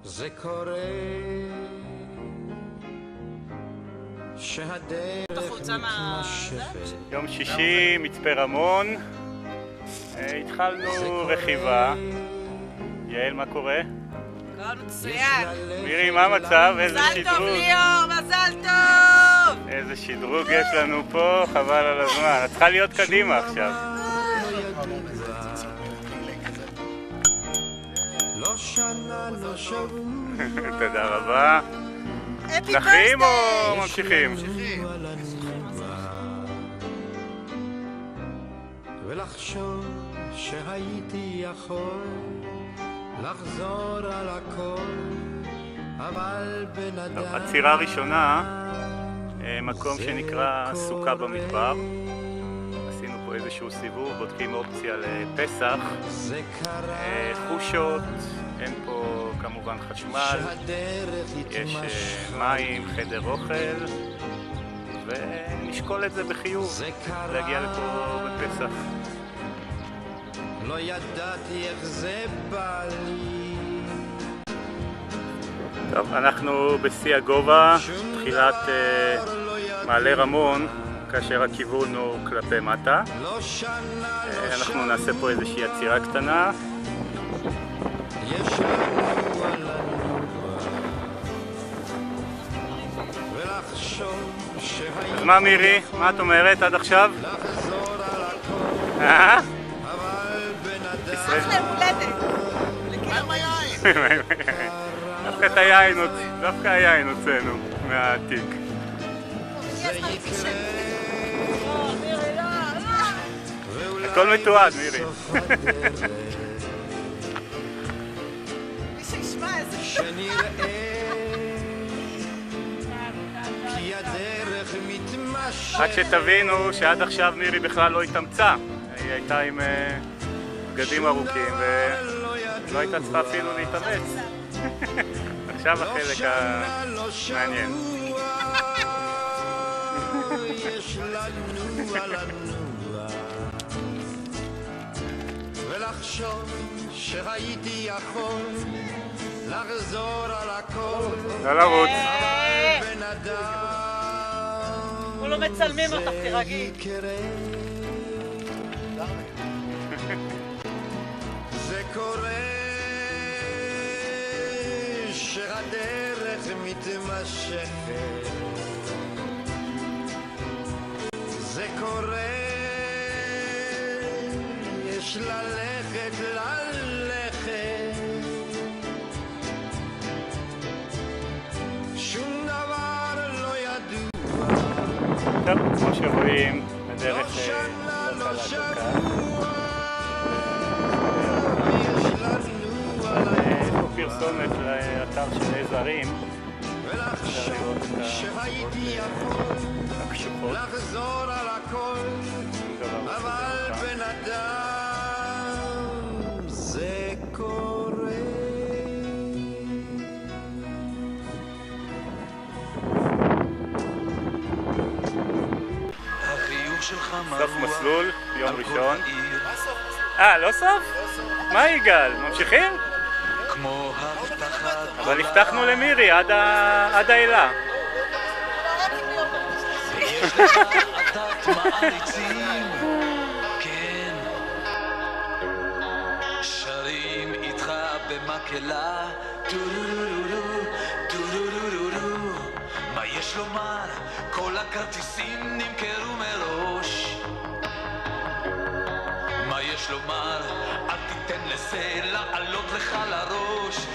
זה קורה שהדרך מתמשכת. יום שישי, מצפה רמון. התחלנו רכיבה. יעל, מה קורה? הכל מצוין. מירי, מה המצב? איזה שדרוג. מזל טוב ליאור, מזל טוב! איזה שדרוג יש לנו פה, חבל על הזמן. את צריכה להיות קדימה עכשיו. לא שנה, לא שבוע. תודה רבה. נחים או ממשיכים? ולחשוב שהייתי יכול לחזור על הכל, אבל בן אדם... הצירה הראשונה, מקום שנקרא סוכה במדבר. עשינו פה איזשהו סיבוב, בודקים אופציה לפסח. חושות, אין פה כמובן חשמל, יש מים, חדר אוכל, ונשקול את זה בחיוב, להגיע לפה בפסח. לא ידעתי איך זה בא לי. טוב, אנחנו בשיא הגובה, תחילת מעלה רמון, כאשר הכיוון הוא כלפי מטה. אנחנו נעשה פה איזושהי עצירה קטנה. אז מה מירי? מה את אומרת עד עכשיו? אחלה מולדת. לכם היין. דווקא היין הוצאנו מהעתיק. הכל מתועד, מירי. מי שישמע איזה רק שתבינו שעד עכשיו מירי בכלל לא התאמצה. היא הייתה עם בגדים ארוכים ולא הייתה צריכה אפילו להתאמץ. עכשיו החלק המעניין. יש לנו על הנוע ולחשוב שהייתי יכול לחזור על הכל, לא לרוץ. בן אדם הוא לא מצלמים אותך, תירגעי. זה קורה שהדרך מתמשכת, זה קורה, יש ללכת, שום דבר לא ידוע. טוב, כמו שרואים, הדרך לא שנה, לא שבוע. פרסומת לאתר של עזרים, ולחשוב שהייתי יכול לחזור על הכל, אבל בן אדם זה קורה. סוף מסלול, יום ראשון. לא סוף? מה יגאל? ממשיכים? אבל הבטחנו למירי עד האלה. שרים איתך במקהלה, מה יש לומר? כל הכרטיסים נמכרו מראש. מה יש לומר? אל תיתן לזה לעלות לך לראש.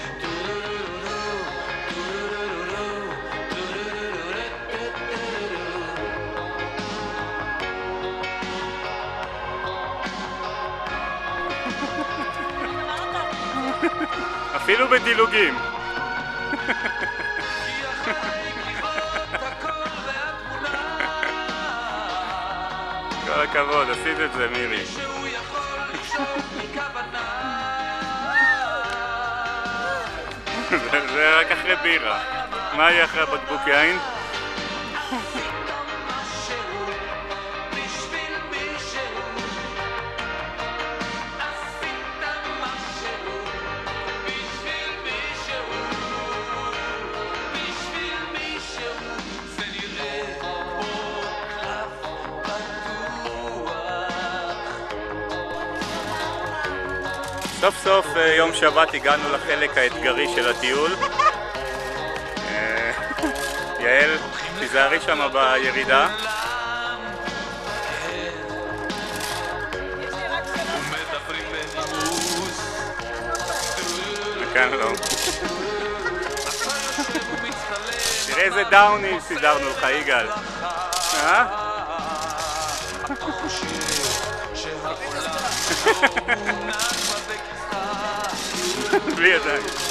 אפילו בדילוגים. כל הכבוד, עשית את זה מירי. זה רק אחרי בירה. מה יהיה אחרי הבקבוק יין? סוף סוף יום שבת הגענו לחלק האתגרי של הטיול. יעל, תיזהרי שם בירידה. וכאן לא. תראה איזה דאונים סידרנו לך, יגאל. בלי ידיים.